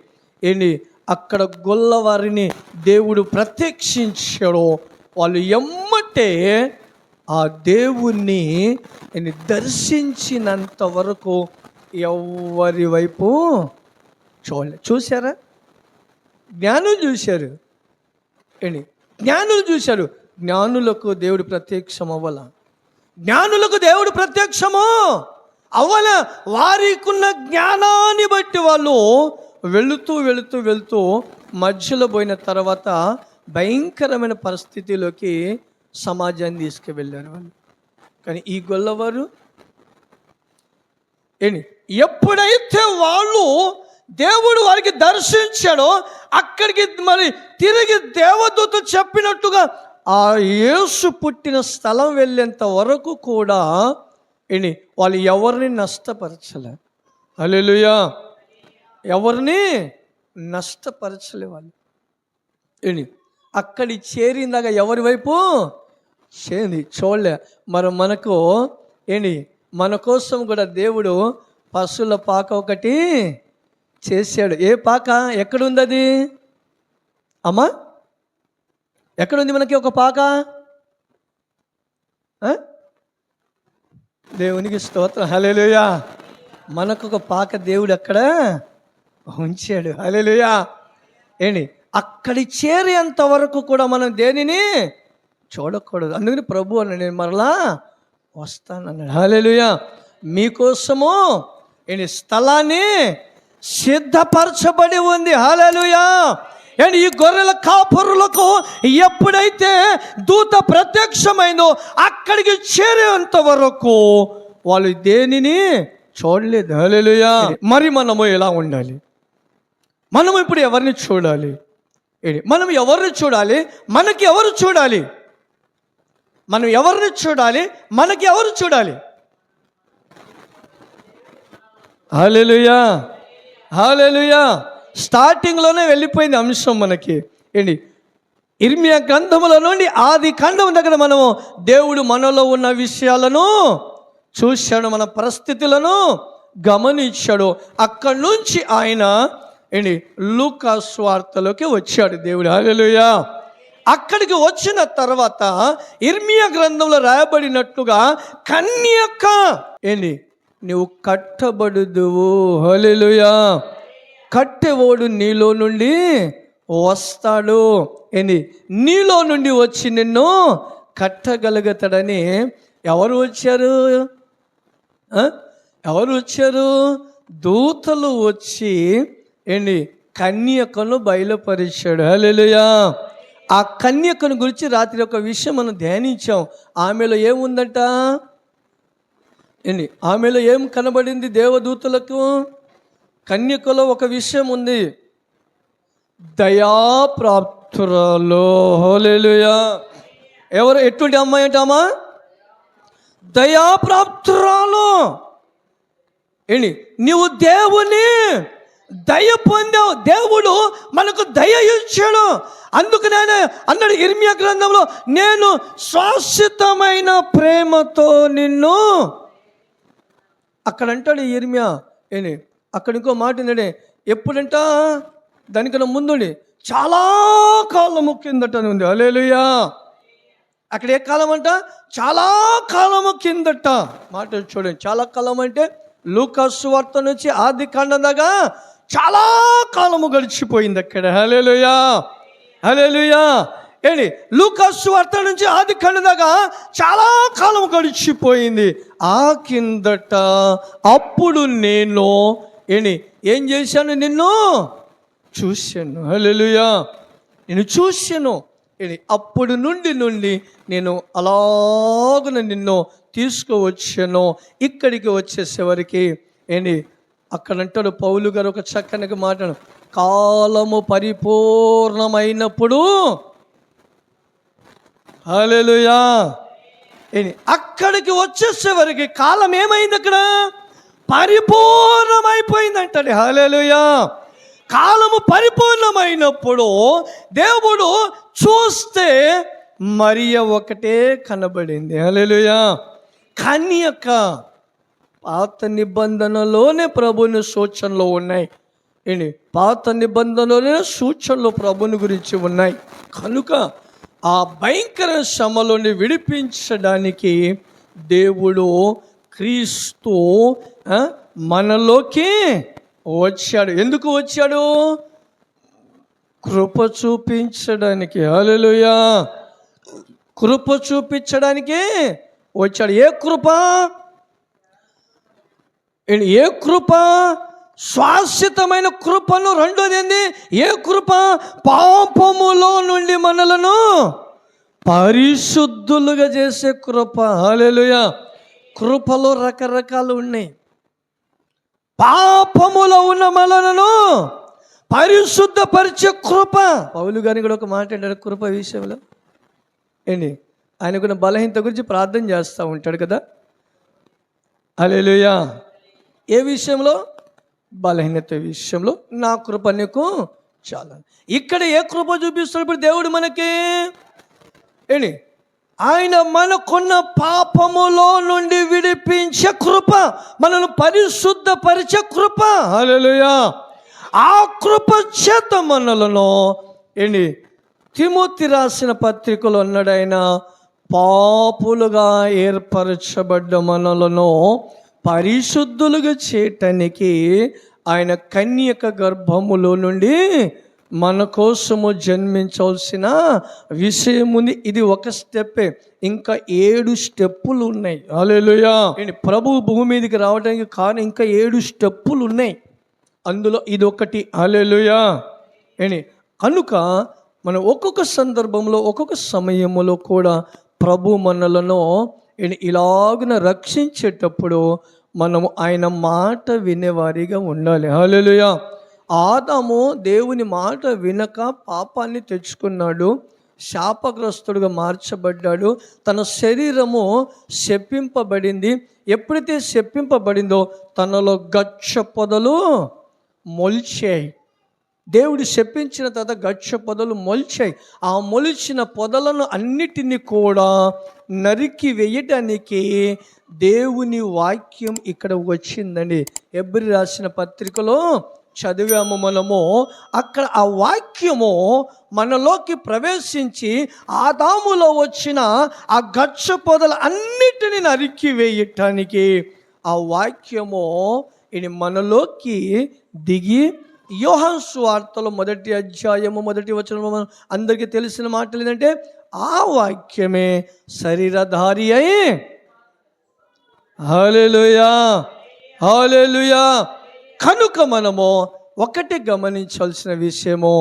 అక్కడ గొల్లవారిని దేవుడు ప్రత్యక్షించాడో వాళ్ళు ఎమ్మటే ఆ దేవుణ్ణి దర్శించినంత వరకు ఎవరి వైపు చూశారా? జ్ఞానులు చూశారు. జ్ఞానులు చూశారు. జ్ఞానులకు దేవుడు ప్రత్యక్షం అవ్వాల. జ్ఞానులకు దేవుడు ప్రత్యక్షము అవ్వాల. వారికున్న జ్ఞానాన్ని బట్టి వాళ్ళు వెళుతూ వెళుతూ వెళుతూ మధ్యలో పోయిన తర్వాత భయంకరమైన పరిస్థితిలోకి సమాజాన్ని తీసుకువెళ్ళారు వాళ్ళు. కానీ ఈ గొల్లవారు ఎప్పుడైతే వాళ్ళు దేవుడు వారికి దర్శించాడో అక్కడికి మరి తిరిగి దేవదూత చెప్పినట్టుగా ఆ యేసు పుట్టిన స్థలం వెళ్ళేంత వరకు కూడా వాళ్ళు ఎవరిని నష్టపరచలే. హల్లెలూయా. ఎవరిని నష్టపరచలే వాళ్ళు. అక్కడి చేరిందాక ఎవరి వైపు చూడలే. మరి మనకు మన కోసం కూడా దేవుడు పశువుల పాక ఒకటి చేశాడు. ఏ పాక? ఎక్కడుంది అది అమ్మా? ఎక్కడుంది మనకి ఒక పాక? దేవునికి స్తోత్రం. హల్లెలూయా. మనకు ఒక పాక దేవుడు అక్కడ ఉంచాడు. హల్లెలూయా. అక్కడి చేరేంత వరకు కూడా మనం దేనిని చూడకూడదు. అందుకని ప్రభు అన్న నేను మరలా వస్తానన్నాడు. హల్లెలూయా. మీకోసము స్థలాన్ని సిద్ధపరచబడి ఉంది. హల్లెలూయా. ఈ గొర్రెల కాపరులకు ఎప్పుడైతే దూత ప్రత్యక్షమైందో అక్కడికి చేరేంత వరకు వాళ్ళు దేనిని చూడలేదు. హల్లెలూయా. మరి మనము ఎలా ఉండాలి? మనము ఇప్పుడు ఎవరిని చూడాలి? మనం ఎవరిని చూడాలి? మనకి ఎవరు చూడాలి? మనం ఎవరిని చూడాలి? మనకి ఎవరు చూడాలి? హల్లెలూయా. హల్లెలూయా. స్టార్టింగ్లోనే వెళ్ళిపోయింది అంశం మనకి. ఇర్మియా గ్రంథముల నుండి ఆది కాండం దగ్గర మనము దేవుడు మనలో ఉన్న విషయాలను చూశాడు, మన పరిస్థితులను గమనించాడు. అక్కడి నుంచి ఆయన లూకా సువార్తలోకి వచ్చాడు దేవుడు. హల్లెలూయా. అక్కడికి వచ్చిన తర్వాత ఇర్మియా గ్రంథంలో రాయబడినట్టుగా కన్యక నువ్వు కట్టబడుదువు. హల్లెలూయా. కట్టెవోడు నీలో నుండి వస్తాడు. నీలో నుండి వచ్చి నిన్ను కట్టగలుగుతాడని ఎవరు వచ్చారు? ఎవరు వచ్చారు? దూతలు వచ్చి కన్యకను బయలుపరిచాడు. హల్లెలూయా. ఆ కన్యకను గురించి రాత్రి ఒక విషయం మనం ధ్యానించాం. ఆమెలో ఏముందంట? ఆమెలో ఏం కనబడింది దేవదూతలకు? కన్యకలో ఒక విషయం ఉంది, దయాప్రాప్తురాలు. హల్లెలూయా. ఎవరు? ఎటువంటి అమ్మాయి అంటామా? దయాప్రాప్తురాలు. నీవు దేవుని దయ పొందావు. దేవుడు మనకు దయ ఇచ్చాడు. అందుకనే అన్నాడు ఇర్మియా గ్రంథంలో, నేను శాశ్వతమైన ప్రేమతో నిన్ను. అక్కడ అంటాడు ఇర్మియా. అక్కడ ఇంకో మాట ఏంటంటే, ఎప్పుడంట దానికన్నా ముందుండి చాలా కాలము కిందట ఉంది. హల్లెలూయా. అక్కడ ఏ కాలం అంట? చాలా కాలము కిందట. మాట చూడండి. చాలా కాలం అంటే లూకా సువార్త నుంచి ఆది కాండం దాకా చాలా కాలము గడిచిపోయింది అక్కడ. హల్లెలూయా. హల్లెలూయా. లూకా సువార్త నుంచి ఆది కాండం దాకా చాలా కాలం గడిచిపోయింది. ఆ కిందట అప్పుడు నేను ఏం చేశాను? నిన్ను చూశాను. హల్లెలూయా. నేను చూశాను. అప్పుడు నుండి నేను అలాగ నిన్ను తీసుకువచ్చాను. ఇక్కడికి వచ్చేసేవరికి అక్కడ అంటాడు పౌలు గారు ఒక చక్కని మాటను, కాలము పరిపూర్ణమైనప్పుడు, హల్లెలూయా, అక్కడికి వచ్చేసేవరికి కాలం ఏమైంది, అక్కడ పరిపూర్ణమైపోయింది అంటాడు. హల్లెలూయా. కాలము పరిపూర్ణమైనప్పుడు దేవుడు చూస్తే మరియ ఒకటే కనబడింది. హల్లెలూయా. కన్యక, పాత నిబంధనలోనే ప్రభుని సూచనలు ఉన్నాయి. పాత నిబంధనలోనే సూచనలు ప్రభుని గురించి ఉన్నాయి. కనుక ఆ భయంకర శ్రమలోని విడిపించడానికి దేవుడు క్రీస్తు మనలోకి వచ్చాడు. ఎందుకు వచ్చాడు? కృప చూపించడానికి. హల్లెలూయా. కృప చూపించడానికి వచ్చాడు. ఏ కృప? ఏ కృప? శాశ్వతమైన కృపను. రెండోది ఏంది? ఏ కృప? పాపములో నుండి మనలను పరిశుద్ధులుగా చేసే కృప. హల్లెలూయా. కృపలో రకరకాలు ఉన్నాయి. పాపములో ఉన్న మనలను పరిశుద్ధపరిచే కృప. పౌలు గారిని కూడా ఒక మాట అంటాడు కృప విషయంలో. ఆయనకున్న బలహీనత గురించి ప్రార్థన చేస్తూ ఉంటాడు కదా. హల్లెలూయా. ఏ విషయంలో? బలహీనత విషయంలో. నా కృప నీకు చాలా. ఇక్కడ ఏ కృప చూపిస్తాడు ఇప్పుడు దేవుడు మనకి? ఆయన మనకున్న పాపములో నుండి విడిపించే కృప, మనల్ని పరిశుద్ధపరిచే కృప. హల్లెలూయా. ఆ కృప చేత మనలను తిమోతి రాసిన పత్రికలో అన్నాడు, ఆయన పాపులుగా ఏర్పరచబడ్డ మనలను పరిశుద్ధులుగా చేయటానికి ఆయన కన్యక గర్భములో నుండి మన కోసము జన్మించాల్సిన విషయం ఉంది. ఇది ఒక స్టెప్పే, ఇంకా 7 స్టెప్పులు ఉన్నాయి. హల్లెలూయా. ప్రభు భూమి మీదకి రావడానికి కారణం ఇంకా 7 స్టెప్పులు ఉన్నాయి. అందులో ఇది ఒకటి. హల్లెలూయా. కనుక మనం ఒక్కొక్క సందర్భంలో ఒక్కొక్క సమయంలో కూడా ప్రభు మనలను ఇలాగున రక్షించేటప్పుడు మనము ఆయన మాట వినేవారిగా ఉండాలి. హల్లెలూయా. ఆదాము దేవుని మాట వినక పాపాన్ని తెచ్చుకున్నాడు, శాపగ్రస్తుడుగా మార్చబడ్డాడు. తన శరీరము శపింపబడింది. ఎప్పుడైతే శపింపబడిందో తనలో గచ్చ పొదలు మొలిచాయి. దేవుడు శపించిన తర్వాత గచ్చ పొదలు మొలిచాయి. ఆ మొలిచిన పొదలను అన్నిటినీ కూడా నరికి వేయటానికి దేవుని వాక్యం ఇక్కడ వచ్చిందండి. హెబ్రీ రాసిన పత్రికలో చదివాము మనము. అక్కడ ఆ వాక్యము మనలోకి ప్రవేశించి ఆదాములో వచ్చిన ఆ గచ్చ పొదలు అన్నిటిని నరికి వేయటానికి ఆ వాక్యము మనలోకి దిగి యోహాను సువార్తలో 1వ అధ్యాయము 1వ వచనము అందరికీ తెలిసిన మాటలు ఏంటంటే, ఆ వాక్యమే శరీరధారి అయి. హల్లెలూయా. హల్లెలూయా. కనుక మనము ఒకటి గమనించాల్సిన విషయము,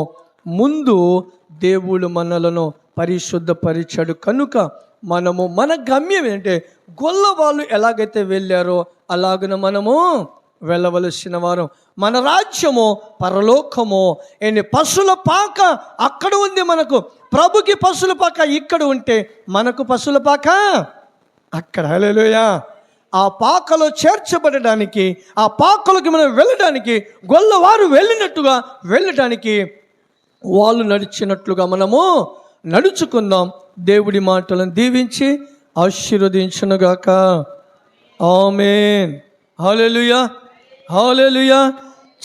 ముందు దేవుడు మనలను పరిశుద్ధపరిచాడు. కనుక మనము మన గమ్యం ఏంటంటే, గొల్ల వాళ్ళు ఎలాగైతే వెళ్ళారో అలాగన మనము వెళ్ళవలసిన వారు. మన రాజ్యము పరలోకము. పశువుల పాక అక్కడ ఉంది మనకు. ప్రభుకి పశువుల పాక ఇక్కడ ఉంటే మనకు పశువుల పాక అక్కడ. హల్లెలూయా. ఆ పాకలో చేర్చబడడానికి, ఆ పాకలోకి మనం వెళ్ళడానికి, గొల్లవారు వెళ్ళినట్టుగా వెళ్ళడానికి, వాళ్ళు నడిచినట్లుగా మనము నడుచుకుందాం. దేవుడి మాటలను దీవించి ఆశీర్వదించునుగాక. ఆమేన్. హల్లెలూయా. హల్లెలూయా.